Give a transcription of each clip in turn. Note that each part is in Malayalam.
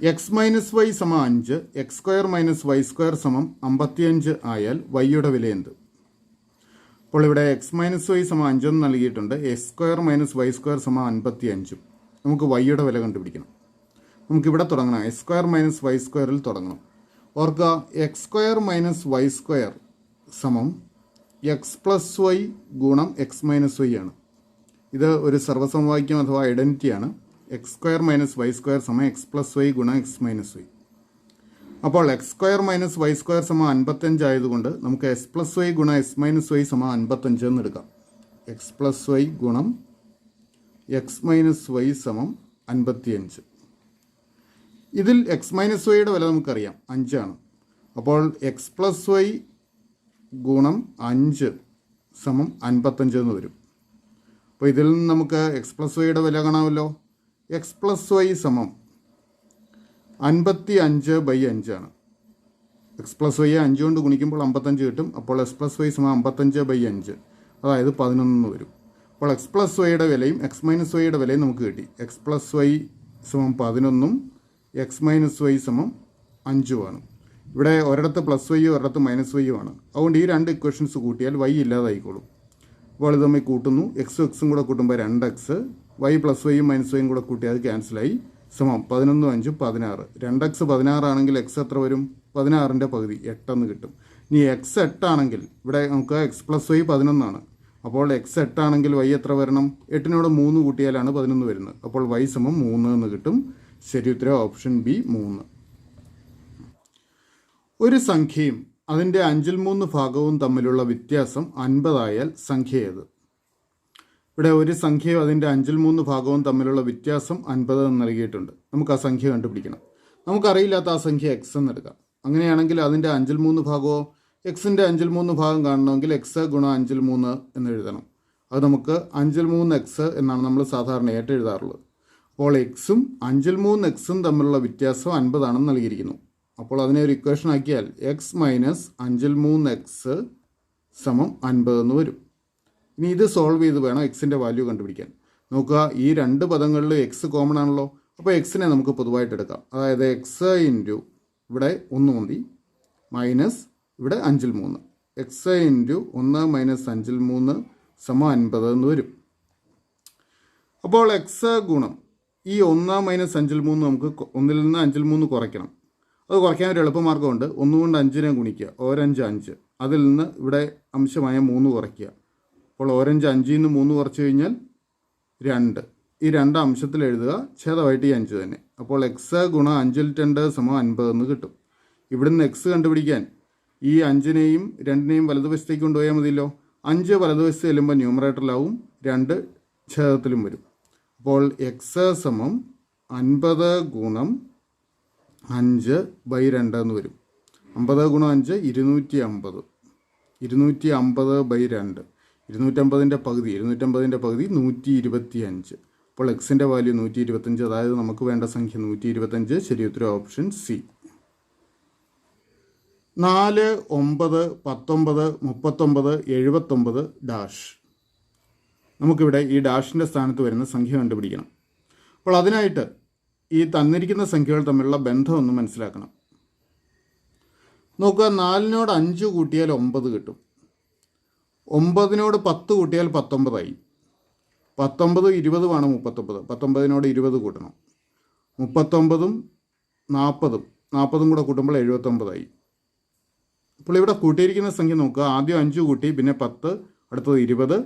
എക്സ് മൈനസ് വൈ സമം 5, X square minus Y square സമം 55 ആയാൽ വൈയുടെ വില എന്ത്? അപ്പോൾ ഇവിടെ എക്സ് മൈനസ് വൈ സമം 5 എന്ന് നൽകിയിട്ടുണ്ട്. X square minus Y square സമം 55. നമുക്ക് വൈയുടെ വില കണ്ടുപിടിക്കണം. നമുക്കിവിടെ തുടങ്ങണം. എക്സ് സ്ക്വയർ മൈനസ് വൈ സ്ക്വയറിൽ തുടങ്ങണം. ഓർക്കുക, X square minus Y square സമം എക്സ് പ്ലസ് വൈ ഗുണം എക്സ് മൈനസ് വൈ ആണ്. ഇത് ഒരു സർവ്വസമവാക്യം അഥവാ ഐഡൻറ്റിറ്റിയാണ്. X square minus Y square സമം എക്സ് പ്ലസ് വൈ ഗുണം എക്സ് മൈനസ് വൈ. അപ്പോൾ X square minus Y square സമം 55 ആയതുകൊണ്ട് നമുക്ക് എക്സ് പ്ലസ് വൈ ഗുണം എക്സ് മൈനസ് വൈ സമം 55 എന്ന് എടുക്കാം. എക്സ് പ്ലസ് വൈ ഗുണം എക്സ് മൈനസ് വൈ സമം 55. ഇതിൽ എക്സ് മൈനസ് വൈയുടെ വില നമുക്കറിയാം, 5 ആണ്. അപ്പോൾ എക്സ് പ്ലസ് വൈ ഗുണം 5 സമം 55 എന്ന് വരും. അപ്പോൾ ഇതിൽ നിന്ന് നമുക്ക് എക്സ് പ്ലസ് വൈയുടെ വില കാണാമല്ലോ. എക്സ് പ്ലസ് വൈ സമം 55/5 ആണ്. എക്സ് പ്ലസ് വൈ 5 കൊണ്ട് ഗുണിക്കുമ്പോൾ 55 കിട്ടും. അപ്പോൾ എക്സ് പ്ലസ് വൈ സമം 55/5, അതായത് 11 വരും. അപ്പോൾ എക്സ് പ്ലസ് വൈയുടെ വിലയും എക്സ് മൈനസ് വൈയുടെ വിലയും നമുക്ക് കിട്ടി. എക്സ് പ്ലസ് വൈ സമം 11 എക്സ് മൈനസ് വൈ സമം 5 ആണ്. ഇവിടെ ഒരിടത്ത് പ്ലസ് വൈയും ഒരിടത്ത് മൈനസ് വൈയും ആണ്. അതുകൊണ്ട് ഈ രണ്ട് ഇക്വേഷൻസ് കൂട്ടിയാൽ വൈ ഇല്ലാതായിക്കോളും. അപ്പോൾ ഇത് തമ്മിൽ കൂട്ടുന്നു. എക്സും എക്സും കൂടെ കൂട്ടുമ്പോൾ 2x, വൈ പ്ലസ് വൈയും മൈനസ് വൈയും കൂടെ കൂട്ടി അത് ക്യാൻസലായി. സമം 11 5 16. 2x 16 ആണെങ്കിൽ എക്സ് എത്ര വരും? 16ൻ്റെ പകുതി 8 എന്ന് കിട്ടും. ഇനി എക്സ് 8 ആണെങ്കിൽ ഇവിടെ നമുക്ക് എക്സ് പ്ലസ് വൈ 11 ആണ്. അപ്പോൾ എക്സ് 8 ആണെങ്കിൽ വൈ എത്ര വരണം? 8നോട് 3 കൂട്ടിയാലാണ് 11 വരുന്നത്. അപ്പോൾ വൈ സമം 3 എന്ന് കിട്ടും. ശരി ഉത്തരം ഓപ്ഷൻ ബി 3. ഒരു സംഖ്യയും അതിൻ്റെ 5/3 ഭാഗവും തമ്മിലുള്ള വ്യത്യാസം 50 ആയാൽ സംഖ്യ ഏത്? ഇവിടെ ഒരു സംഖ്യയും അതിൻ്റെ 5/3 ഭാഗവും തമ്മിലുള്ള വ്യത്യാസം 50 എന്ന് നൽകിയിട്ടുണ്ട്. നമുക്ക് ആ സംഖ്യ കണ്ടുപിടിക്കണം. നമുക്കറിയില്ലാത്ത ആ സംഖ്യ എക്സ് എന്നെടുക്കാം. അങ്ങനെയാണെങ്കിൽ അതിൻ്റെ 5/3 ഭാഗമോ? എക്സിൻ്റെ 5/3 ഭാഗം കാണണമെങ്കിൽ എക്സ് ഗുണം 5/3 എന്ന് എഴുതണം. അത് നമുക്ക് 5/3 എക്സ് എന്നാണ് നമ്മൾ സാധാരണയായിട്ട് എഴുതാറുള്ളത്. അപ്പോൾ എക്സും 5/3 എക്സും തമ്മിലുള്ള വ്യത്യാസം 50 ആണെന്ന് നൽകിയിരിക്കുന്നു. അപ്പോൾ അതിനെ ഒരു ഇക്വേഷൻ ആക്കിയാൽ എക്സ് മൈനസ് 5/3 എക്സ് സമം 50 എന്ന് വരും. ഇനി ഇത് സോൾവ് ചെയ്ത് വേണം എക്സിൻ്റെ വാല്യൂ കണ്ടുപിടിക്കാൻ. നോക്കുക, ഈ രണ്ട് പദങ്ങളിൽ എക്സ് കോമൺ ആണല്ലോ. അപ്പോൾ എക്സിനെ നമുക്ക് പൊതുവായിട്ട് എടുക്കാം. അതായത് എക്സ് ഇൻറ്റു ഇവിടെ 1 മതി മൈനസ് ഇവിടെ 5/3. എക്സ് ഇൻറ്റു 1 മൈനസ് 5/3 സമം 50 എന്ന് വരും. അപ്പോൾ എക്സ് ഗുണം ഈ 1 മൈനസ് 5/3 നമുക്ക് 1-ൽ നിന്ന് 5/3 കുറയ്ക്കണം. അത് കുറയ്ക്കാൻ ഒരു എളുപ്പമാർഗ്ഗമുണ്ട്. 1 കൊണ്ട് 5നെ ഗുണിക്കുക, 5 5. അതിൽ നിന്ന് ഇവിടെ അംശമായ 3 കുറയ്ക്കുക. അപ്പോൾ 5 5ൽ നിന്ന് 3 കുറച്ച് കഴിഞ്ഞാൽ 2. ഈ 2 അംശത്തിൽ എഴുതുക, ഛേദമായിട്ട് ഈ 5 തന്നെ. അപ്പോൾ എക്സ് ഗുണം 5ൽ 2 സമം 50 എന്ന് കിട്ടും. ഇവിടുന്ന് എക്സ് കണ്ടുപിടിക്കാൻ ഈ 5നെയും 2നെയും വലതുവശത്തേക്ക് കൊണ്ടുപോയാൽ മതിയല്ലോ. 5 വലതുവശത്ത് ചെല്ലുമ്പോൾ ന്യൂമറേറ്ററിലാവും, 2 ഛേദത്തിലും വരും. അപ്പോൾ എക്സ് സമം 50 ഗുണം 5/2 എന്ന് വരും. 50 ഗുണം 5 250. 250/2. 250ൻ്റെ പകുതി 125. അപ്പോൾ എക്സിൻ്റെ വാല്യൂ 125, അതായത് നമുക്ക് വേണ്ട സംഖ്യ 125. ശരി ഉത്തരം ഓപ്ഷൻ സി. 4 9 19 39 79 ഡാഷ്. നമുക്കിവിടെ ഈ ഡാഷിൻ്റെ സ്ഥാനത്ത് വരുന്ന സംഖ്യ കണ്ടുപിടിക്കണം. അപ്പോൾ അതിനായിട്ട് ഈ തന്നിരിക്കുന്ന സംഖ്യകൾ തമ്മിലുള്ള ബന്ധമൊന്ന് മനസ്സിലാക്കണം. നോക്കുക, 4നോട് 5 കൂട്ടിയാൽ 9 കിട്ടും. 9നോട് 10 കൂട്ടിയാൽ 19 ആയി. 19 20 ആണ് 39. 19നോട് 20 കൂട്ടണം. 39ഉം 40ഉം കൂടെ കൂട്ടുമ്പോൾ 79 ആയി. അപ്പോൾ ഇവിടെ കൂട്ടിയിരിക്കുന്ന സംഖ്യ നോക്കുക. ആദ്യം 5 കൂട്ടി, പിന്നെ 10, അടുത്തത് 20,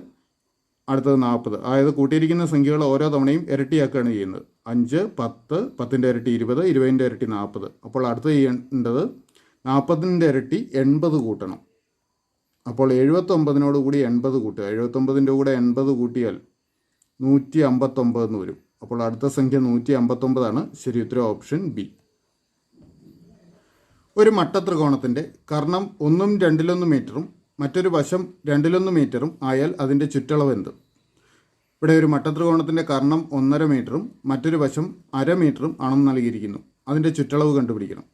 അടുത്തത് 40. അതായത് കൂട്ടിയിരിക്കുന്ന സംഖ്യകൾ ഓരോ തവണയും ഇരട്ടിയാക്കുകയാണ് ചെയ്യുന്നത്. 5 10, 10ൻ്റെ ഇരട്ടി 20, 20ൻ്റെ ഇരട്ടി 40. അപ്പോൾ അടുത്ത് ചെയ്യേണ്ടത് 40ൻ്റെ ഇരട്ടി 80 കൂട്ടണം. അപ്പോൾ 79നോട് കൂടി 80 കൂട്ടുക. 79ൻ്റെ കൂടെ 80 കൂട്ടിയാൽ 159 എന്ന് വരും. അപ്പോൾ അടുത്ത സംഖ്യ 159 ആണ്. ശരി ഉത്തരം ഓപ്ഷൻ ബി. ഒരു മട്ടത്രികോണത്തിൻ്റെ കർണം 1 2 മീറ്ററും മറ്റൊരു വശം 2 മീറ്ററും ആയാൽ അതിൻ്റെ ചുറ്റളവ് എന്ത്? ഇവിടെ ഒരു മട്ടത്രികോണത്തിൻ്റെ കർണം 1.5 മീറ്ററും മറ്റൊരു വശം 1/2 മീറ്ററും ആണെന്ന് നൽകിയിരിക്കുന്നു. അതിൻ്റെ ചുറ്റളവ് കണ്ടുപിടിക്കണം.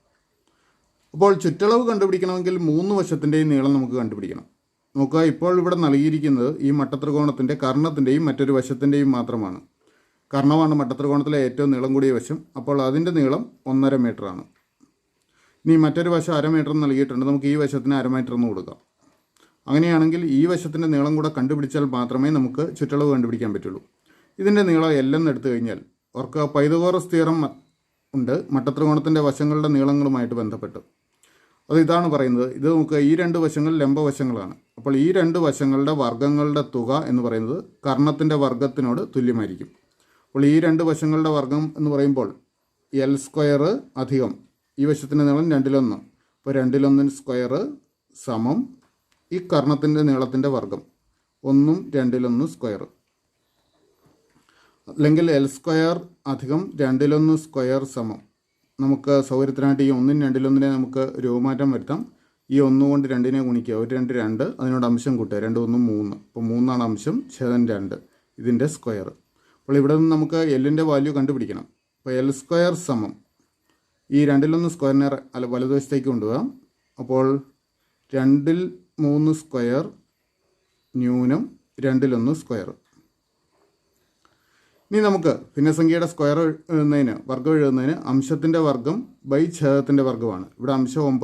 അപ്പോൾ ചുറ്റളവ് കണ്ടുപിടിക്കണമെങ്കിൽ 3 വശത്തിൻ്റെയും നീളം നമുക്ക് കണ്ടുപിടിക്കണം. നോക്കുക, ഇപ്പോൾ ഇവിടെ നൽകിയിരിക്കുന്നത് ഈ മട്ടത്രികോണത്തിൻ്റെ കർണത്തിൻ്റെയും മറ്റൊരു വശത്തിൻ്റെയും മാത്രമാണ്. കർണമാണ് മട്ടത്രികോണത്തിലെ ഏറ്റവും നീളം കൂടിയ വശം. അപ്പോൾ അതിൻ്റെ നീളം 1.5 മീറ്ററാണ്. ഇനി മറ്റൊരു വശം 1/2 മീറ്റർ നൽകിയിട്ടുണ്ട്. നമുക്ക് ഈ വശത്തിന് 1/2 മീറ്റർ എന്ന് കൊടുക്കാം. അങ്ങനെയാണെങ്കിൽ ഈ വശത്തിൻ്റെ നീളം കൂടെ കണ്ടുപിടിച്ചാൽ മാത്രമേ നമുക്ക് ചുറ്റളവ് കണ്ടുപിടിക്കാൻ പറ്റുള്ളൂ. ഇതിൻ്റെ നീളം L എന്ന് എടുത്തു കഴിഞ്ഞാൽ ഓർക്കുക, പൈതഗോറസ് തിയറം ഉണ്ട് മട്ടത്രികോണത്തിൻ്റെ വശങ്ങളുടെ നീളങ്ങളുമായിട്ട് ബന്ധപ്പെട്ട്. അത് ഇതാണ് പറയുന്നത്. ഇത് നമുക്ക് ഈ രണ്ട് വശങ്ങൾ ലംബവശങ്ങളാണ്. അപ്പോൾ ഈ രണ്ട് വശങ്ങളുടെ വർഗ്ഗങ്ങളുടെ തുക എന്ന് പറയുന്നത് കർണത്തിൻ്റെ വർഗ്ഗത്തിനോട് തുല്യമായിരിക്കും. അപ്പോൾ ഈ രണ്ട് വശങ്ങളുടെ വർഗ്ഗം എന്ന് പറയുമ്പോൾ L² അധികം ഈ വശത്തിൻ്റെ നീളം 2/1. അപ്പോൾ 2/1 സ്ക്വയർ സമം ഈ കർണത്തിൻ്റെ നീളത്തിൻ്റെ വർഗ്ഗം 1 2/1 സ്ക്വയർ, അല്ലെങ്കിൽ L² അധികം 2/1 സ്ക്വയർ സമം. നമുക്ക് സൗകര്യത്തിനായിട്ട് ഈ 1 2/1 നമുക്ക് രൂപമാറ്റം വരുത്താം. ഈ 1 കൊണ്ട് 2നെ ഗുണിക്കുക, 1 2 2, അതിനോട് അംശം കൂട്ടുക, 2 1 3. അപ്പോൾ 3 അംശം ഛേദം 2 ഇതിൻ്റെ സ്ക്വയർ. അപ്പോൾ ഇവിടെ നിന്ന് നമുക്ക് Lൻ്റെ വാല്യൂ കണ്ടുപിടിക്കണം. അപ്പോൾ L² സമം ഈ 2/1 സ്ക്വയറിനെ വലതുവശത്തേക്ക് കൊണ്ടുപോകാം. അപ്പോൾ 2/3 സ്ക്വയർ ന്യൂനം 2/1 സ്ക്വയർ. ഇനി നമുക്ക് ഭിന്നസംഖ്യയുടെ സ്ക്വയർ എഴുതുന്നതിന്, വർഗ്ഗം എഴുതുന്നതിന് അംശത്തിൻ്റെ വർഗ്ഗം ബൈ ഛേദത്തിൻ്റെ വർഗ്ഗമാണ്. ഇവിടെ അംശം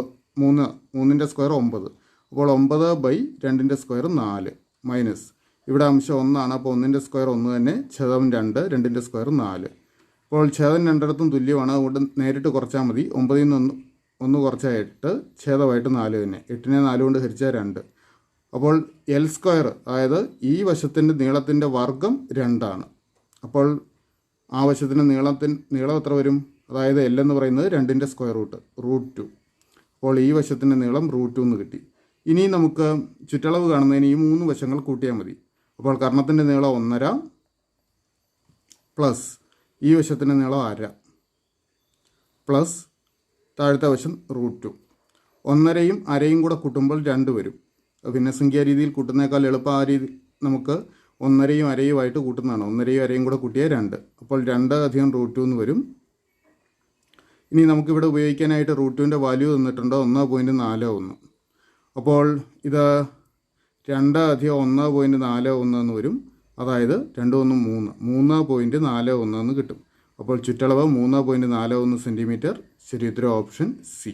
3ൻ്റെ സ്ക്വയർ 9. അപ്പോൾ 9/2ൻ്റെ സ്ക്വയർ 4 മൈനസ് ഇവിടെ അംശം 1 ആണ്. അപ്പോൾ 1ൻ്റെ സ്ക്വയർ 1 തന്നെ, ഛേദം 2, 2ൻ്റെ സ്ക്വയർ 4. അപ്പോൾ ഛേദം രണ്ടിടത്തും തുല്യമാണ്, അതുകൊണ്ട് നേരിട്ട് കുറച്ചാൽ മതി. 9ൽ നിന്ന് 1 കുറച്ചാൽ 8, ഛേദമായിട്ട് 4 തന്നെ. 8നെ 4 കൊണ്ട് ഹരിച്ചാൽ 2. അപ്പോൾ L², അതായത് ഈ വശത്തിൻ്റെ നീളത്തിൻ്റെ വർഗ്ഗം 2 ആണ്. അപ്പോൾ ആ വശത്തിൻ്റെ നീളം എത്ര വരും? അതായത് L എന്ന് പറയുന്നത് 2ൻ്റെ സ്ക്വയർ റൂട്ട് √2. അപ്പോൾ ഈ വശത്തിൻ്റെ നീളം √2 എന്ന് കിട്ടി. ഇനി നമുക്ക് ചുറ്റളവ് കാണുന്നതിന് ഈ 3 വശങ്ങൾ കൂട്ടിയാൽ മതി. അപ്പോൾ കർണത്തിൻ്റെ നീളം 1.5 പ്ലസ് ഈ വശത്തിൻ്റെ നീളം 1/2 പ്ലസ് താഴത്തെ വശം √2. 1.5യും 1/2യും കൂടെ കൂട്ടുമ്പോൾ 2 വരും. ഭിന്നസംഖ്യാ രീതിയിൽ കൂട്ടുന്നേക്കാൾ എളുപ്പം ആ രീതി നമുക്ക് 1.5യും 1/2യുമായിട്ട് കൂട്ടുന്നതാണ്. 1.5യും 1/2യും കൂടെ കൂട്ടിയാൽ 2. അപ്പോൾ 2 അധികം √2 എന്ന് വരും. ഇനി നമുക്കിവിടെ ഉപയോഗിക്കാനായിട്ട് √2ൻ്റെ വാല്യൂ തന്നിട്ടുണ്ട് 1.41. അപ്പോൾ ഇത് 2 അധികം 1.41 എന്ന് വരും. അതായത് 2 1 3 3.41 എന്ന് കിട്ടും. അപ്പോൾ ചുറ്റളവ് 3.41 സെൻറ്റിമീറ്റർ. ശരി ഉത്തരം ഓപ്ഷൻ സി.